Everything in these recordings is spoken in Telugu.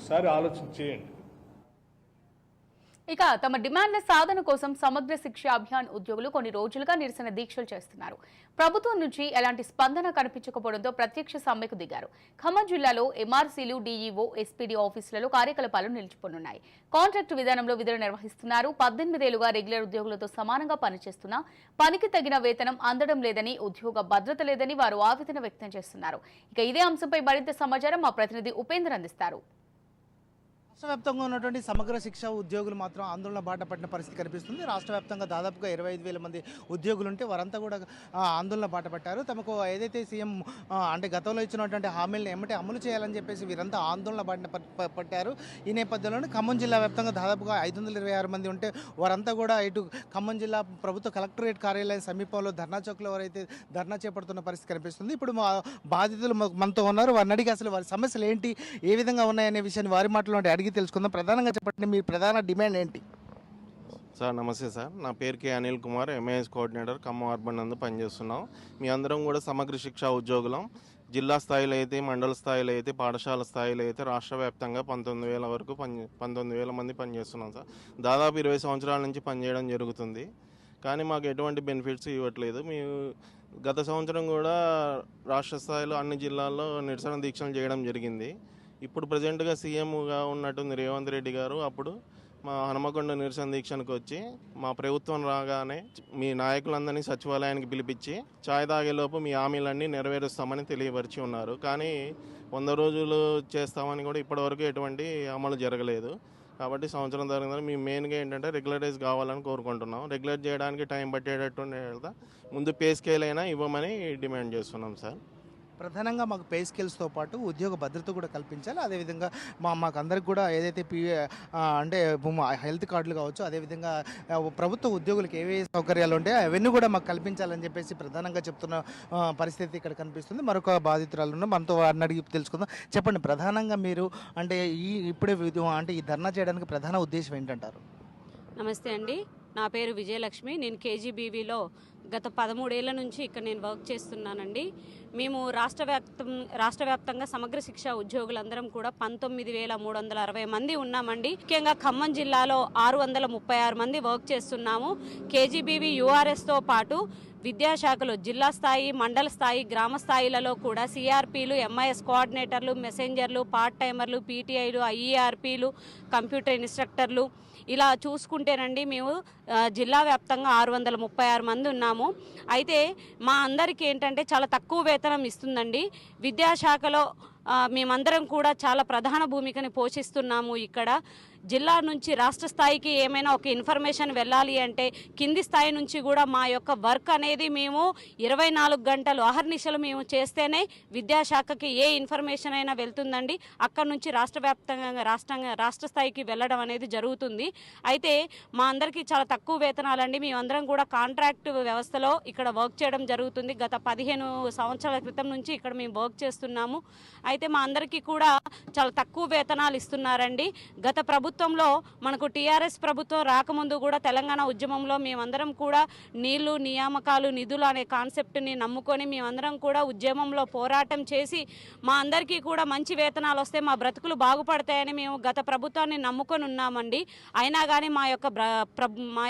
ఒకసారి ఆలోచన చేయండి. ఇక తమ డిమాండ్ల సాధన కోసం సమగ్ర శిక్ష అభియాన్ ఉద్యోగులు కొన్ని రోజులుగా నిరసన దీక్షలు చేస్తున్నారు. ప్రభుత్వం నుంచి ఎలాంటి స్పందన కనిపించకపోవడంతో ప్రత్యక్ష సమ్మెకు దిగారు. ఖమ్మం జిల్లాలో ఎంఆర్సీలు, డీఈఓ, ఎస్పీడీ ఆఫీసులలో కార్యకలాపాలు నిలిచిపోనున్నాయి. కాంట్రాక్టు విధానంలో విధులు నిర్వహిస్తున్నారు. 18 ఏళ్లుగా రెగ్యులర్ ఉద్యోగులతో సమానంగా పనిచేస్తున్నా పనికి తగిన వేతనం అందడం లేదని, ఉద్యోగ భద్రత లేదని వారు ఆవేదన వ్యక్తం చేస్తున్నారు. ఇక ఇదే అంశంపై మరింత సమాచారం మా ప్రతినిధి ఉపేంద్ర అందిస్తారు. రాష్ట్ర వ్యాప్తంగా ఉన్నటువంటి సమగ్ర శిక్ష ఉద్యోగులు మాత్రం ఆందోళన బాట పట్టిన పరిస్థితి కనిపిస్తుంది. రాష్ట్ర వ్యాప్తంగా దాదాపుగా 25,000 మంది ఉద్యోగులు ఉంటే వారంతా కూడా ఆందోళన బాట పట్టారు. తమకు ఏదైతే సీఎం అంటే గతంలో ఇచ్చినటువంటి హామీలను ఏమంటే అమలు చేయాలని చెప్పేసి వీరంతా ఆందోళన బాట పట్టారు. ఈ నేపథ్యంలోనే ఖమ్మం జిల్లా వ్యాప్తంగా దాదాపుగా 526 మంది ఉంటే వారంతా కూడా ఇటు ఖమ్మం జిల్లా ప్రభుత్వ కలెక్టరేట్ కార్యాలయం సమీపంలో ధర్నా చౌక్లో వారైతే ధర్నా చేపడుతున్న పరిస్థితి కనిపిస్తుంది. ఇప్పుడు మా బాధితులు మనతో ఉన్నారు. వారిని అడిగి అసలు వారి సమస్యలు ఏంటి, ఏ విధంగా ఉన్నాయనే విషయాన్ని వారి మాటలో అడిగి తెలుసుకుందాం. ప్రధానంగా చెప్పండి, మీ ప్రధాన డిమాండ్ ఏంటి? సార్ నమస్తే సార్, నా పేరు K Anil Kumar, MIS coordinator, Khammam urban నందు పనిచేస్తున్నాం. మీ అందరం కూడా సమగ్ర శిక్షా ఉద్యోగులం. జిల్లా స్థాయిలో అయితే, మండల స్థాయిలో అయితే, పాఠశాల స్థాయిలో అయితే రాష్ట్ర వ్యాప్తంగా 19,000 వరకు 19,000 మంది పనిచేస్తున్నాం సార్. దాదాపు 20 సంవత్సరాల నుంచి పనిచేయడం జరుగుతుంది. కానీ మాకు ఎటువంటి బెనిఫిట్స్ ఇవ్వట్లేదు. మేము గత సంవత్సరం కూడా రాష్ట్ర స్థాయిలో అన్ని జిల్లాల్లో నిరసన దీక్షలు చేయడం జరిగింది. ఇప్పుడు ప్రజెంట్గా సీఎంగా ఉన్నట్టుంది రేవంత్ రెడ్డి గారు. అప్పుడు మా హనుమకొండ నిరసన దీక్షకు వచ్చి మా ప్రభుత్వం రాగానే మీ నాయకులందరినీ సచివాలయానికి పిలిపించి ఛాయ్ తాగేలోపు మీ హామీలన్నీ నెరవేరుస్తామని తెలియపరిచి ఉన్నారు. కానీ 100 రోజులు చేస్తామని కూడా ఇప్పటివరకు ఎటువంటి అమలు జరగలేదు. కాబట్టి సంవత్సరం తర్వాత మేము మెయిన్గా ఏంటంటే రెగ్యులరైజ్ కావాలని కోరుకుంటున్నాం. రెగ్యులర్ చేయడానికి టైం పట్టేటట్టు ముందు పే స్కేల్ అయినా ఇవ్వమని డిమాండ్ చేస్తున్నాం సార్. ప్రధానంగా మాకు పే స్కేల్స్తో పాటు ఉద్యోగ భద్రత కూడా కల్పించాలి. అదేవిధంగా మాకు అందరికి కూడా ఏదైతే అంటే హెల్త్ కార్డులు కావచ్చు, అదేవిధంగా ప్రభుత్వ ఉద్యోగులకు ఏవే సౌకర్యాలు ఉంటాయో అవన్నీ కూడా మాకు కల్పించాలని చెప్పేసి ప్రధానంగా చెప్తున్న పరిస్థితి ఇక్కడ కనిపిస్తుంది. మరొక బాధితురాలు మనతో వారిని అడిగి తెలుసుకుందాం. చెప్పండి, ప్రధానంగా మీరు అంటే ఇప్పుడే అంటే ఈ ధర్నా చేయడానికి ప్రధాన ఉద్దేశం ఏంటంటారు? నమస్తే అండి, నా పేరు విజయలక్ష్మి. నేను కేజీబీవీలో గత 13 ఏళ్ల నుంచి ఇక్కడ నేను వర్క్ చేస్తున్నానండి. మేము రాష్ట్ర వ్యాప్తంగా సమగ్ర శిక్ష ఉద్యోగులందరం కూడా 19,360 మంది ఉన్నామండి. ముఖ్యంగా ఖమ్మం జిల్లాలో 636 మంది వర్క్ చేస్తున్నాము. కేజీబీవీ యూఆర్ఎస్తో పాటు విద్యాశాఖలో జిల్లా స్థాయి, మండల స్థాయి, గ్రామ స్థాయిలలో కూడా సిఆర్పీలు, ఎంఐఎస్ కోఆర్డినేటర్లు, మెసెంజర్లు, పార్ట్ టైమర్లు, పీటీఐలు, ఐఈఆర్పీలు, కంప్యూటర్ ఇన్స్ట్రక్టర్లు, ఇలా చూసుకుంటేనండి మేము జిల్లా వ్యాప్తంగా 636 మంది ఉన్నాము. అయితే మా అందరికీ ఏంటంటే చాలా తక్కువ వేతనం ఇస్తుందండి. విద్యాశాఖలో మేమందరం కూడా చాలా ప్రధాన భూమికని పోషిస్తున్నాము. ఇక్కడ జిల్లా నుంచి రాష్ట్ర స్థాయికి ఏమైనా ఒక ఇన్ఫర్మేషన్ వెళ్ళాలి అంటే కింది స్థాయి నుంచి కూడా మా యొక్క వర్క్ అనేది మేము 24 గంటలు అహర్నిశలు మేము చేస్తేనే విద్యాశాఖకి ఏ ఇన్ఫర్మేషన్ అయినా వెళ్తుందండి. అక్కడ నుంచి రాష్ట్ర స్థాయికి వెళ్ళడం అనేది జరుగుతుంది. అయితే మా అందరికీ చాలా తక్కువ వేతనాలండి. మేమందరం కూడా కాంట్రాక్ట్ వ్యవస్థలో ఇక్కడ వర్క్ చేయడం జరుగుతుంది. గత 15 సంవత్సరాల క్రితం నుంచి ఇక్కడ మేము వర్క్ చేస్తున్నాము. అయితే మా అందరికీ కూడా చాలా తక్కువ వేతనాలు ఇస్తున్నారండి. గత ప్రభుత్వంలో మనకు టీఆర్ఎస్ ప్రభుత్వం రాకముందు కూడా తెలంగాణ ఉద్యమంలో మేమందరం కూడా నీళ్లు, నియామకాలు, నిధులు అనే కాన్సెప్ట్ని నమ్ముకొని మేమందరం కూడా ఉద్యమంలో పోరాటం చేసి మా అందరికీ కూడా మంచి వేతనాలు వస్తే మా బ్రతుకులు బాగుపడతాయని మేము గత ప్రభుత్వాన్ని నమ్ముకొని ఉన్నామండి. అయినా కానీ మా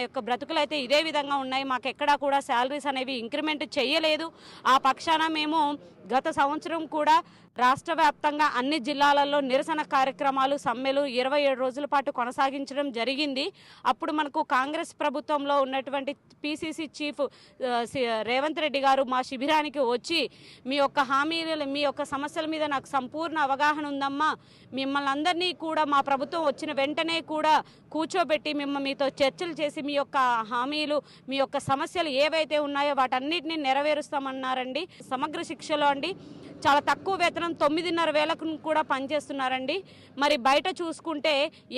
యొక్క బ్రతుకులు అయితే ఇదే విధంగా ఉన్నాయి. మాకు ఎక్కడా కూడా శాలరీస్ అనేవి ఇంక్రిమెంట్ చేయలేదు. ఆ పక్షాన మేము గత సంవత్సరం కూడా రాష్ట్ర వ్యాప్తంగా అన్ని జిల్లాలలో నిరసన కార్యక్రమాలు, సమ్మెలు 27 రోజుల పాటు కొనసాగించడం జరిగింది. అప్పుడు మనకు కాంగ్రెస్ ప్రభుత్వంలో ఉన్నటువంటి పిసిసి చీఫ్ రేవంత్ రెడ్డి గారు మా శిబిరానికి వచ్చి మీ యొక్క హామీలు, మీ యొక్క సమస్యల మీద నాకు సంపూర్ణ అవగాహన ఉందమ్మా, మిమ్మల్ని అందరినీ కూడా మా ప్రభుత్వం వచ్చిన వెంటనే కూడా కూర్చోబెట్టి మీతో చర్చలు చేసి మీ యొక్క హామీలు, మీ యొక్క సమస్యలు ఏవైతే ఉన్నాయో వాటన్నిటిని నెరవేరుస్తామన్నారండి. సమగ్ర శిక్షలో అండి చాలా తక్కువ వేతనం 9,500 కూడా పనిచేస్తున్నారండి. మరి బయట చూసుకుంటే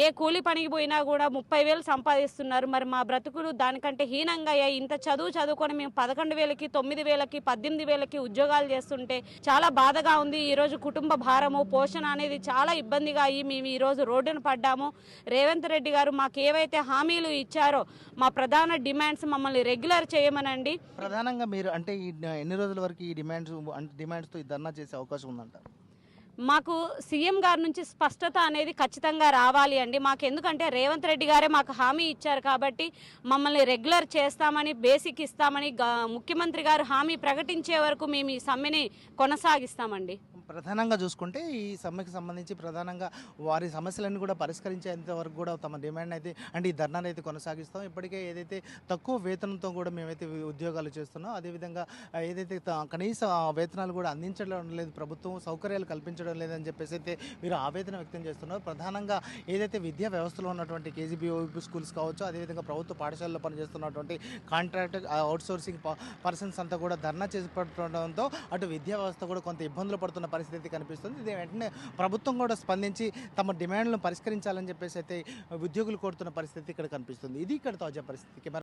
ఏ కూలి పనికి పోయినా కూడా 30,000 సంపాదిస్తున్నారు. మరి మా బ్రతుకులు దానికంటే హీనంగా ఇంత చదువుకొని మేము 11,000కి, 9,000కి, 18,000కి ఉద్యోగాలు చేస్తుంటే చాలా బాధగా ఉంది. ఈరోజు కుటుంబ భారము, పోషణ అనేది చాలా ఇబ్బందిగా అయ్యి మేము ఈరోజు రోడ్డున పడ్డాము. రేవంత్ రెడ్డి గారు మాకు ఏవైతే హామీలు ఇచ్చారో మా ప్రధాన డిమాండ్స్ మమ్మల్ని రెగ్యులర్ చేయమనండి. ప్రధానంగా మీరు అంటే ఎన్ని రోజుల వరకు ఈ డిమాండ్స్తో ఈ ధర్నా చేసే అవకాశం ఉందంట? మాకు సీఎం గారి నుంచి స్పష్టత అనేది ఖచ్చితంగా రావాలి అండి. మాకు ఎందుకంటే రేవంత్ రెడ్డి గారే మాకు హామీ ఇచ్చారు కాబట్టి మమ్మల్ని రెగ్యులర్ చేస్తామని, బేసిక్ ఇస్తామని ముఖ్యమంత్రి గారు హామీ ప్రకటించే వరకు మేము ఈ సమ్మెని కొనసాగిస్తామండి. ప్రధానంగా చూసుకుంటే ఈ సమ్మెకి సంబంధించి ప్రధానంగా వారి సమస్యలన్నీ కూడా పరిష్కరించేంత వరకు కూడా తమ డిమాండ్ అయితే అంటే ఈ ధర్నాను అయితే కొనసాగిస్తాం. ఇప్పటికే ఏదైతే తక్కువ వేతనంతో కూడా మేమైతే ఉద్యోగాలు చేస్తున్నాం, అదేవిధంగా ఏదైతే కనీస వేతనాలు కూడా అందించడం లేదు, ప్రభుత్వం సౌకర్యాలు కల్పించడం లేదని చెప్పేసి అయితే వీరు ఆవేదన వ్యక్తం చేస్తున్నారు. ప్రధానంగా ఏదైతే విద్యా వ్యవస్థలో ఉన్నటువంటి కేజీబీవీపీ స్కూల్స్ కావచ్చు, అదేవిధంగా ప్రభుత్వ పాఠశాలలో పనిచేస్తున్నటువంటి కాంట్రాక్ట్ అవుట్సోర్సింగ్ పర్సన్స్ అంతా కూడా ధర్నా చేపట్టడంతో అటు విద్యా వ్యవస్థ కూడా కొంత ఇబ్బందులు పడుతున్న పరిస్థితి కనిపిస్తుంది. ఇది వెంటనే ప్రభుత్వం కూడా స్పందించి తమ డిమాండ్లను పరిష్కరించాలని చెప్పేసి అయితే ఉద్యోగులు కోరుతున్న పరిస్థితి ఇక్కడ కనిపిస్తుంది. ఇది ఇక్కడ తాజా పరిస్థితి.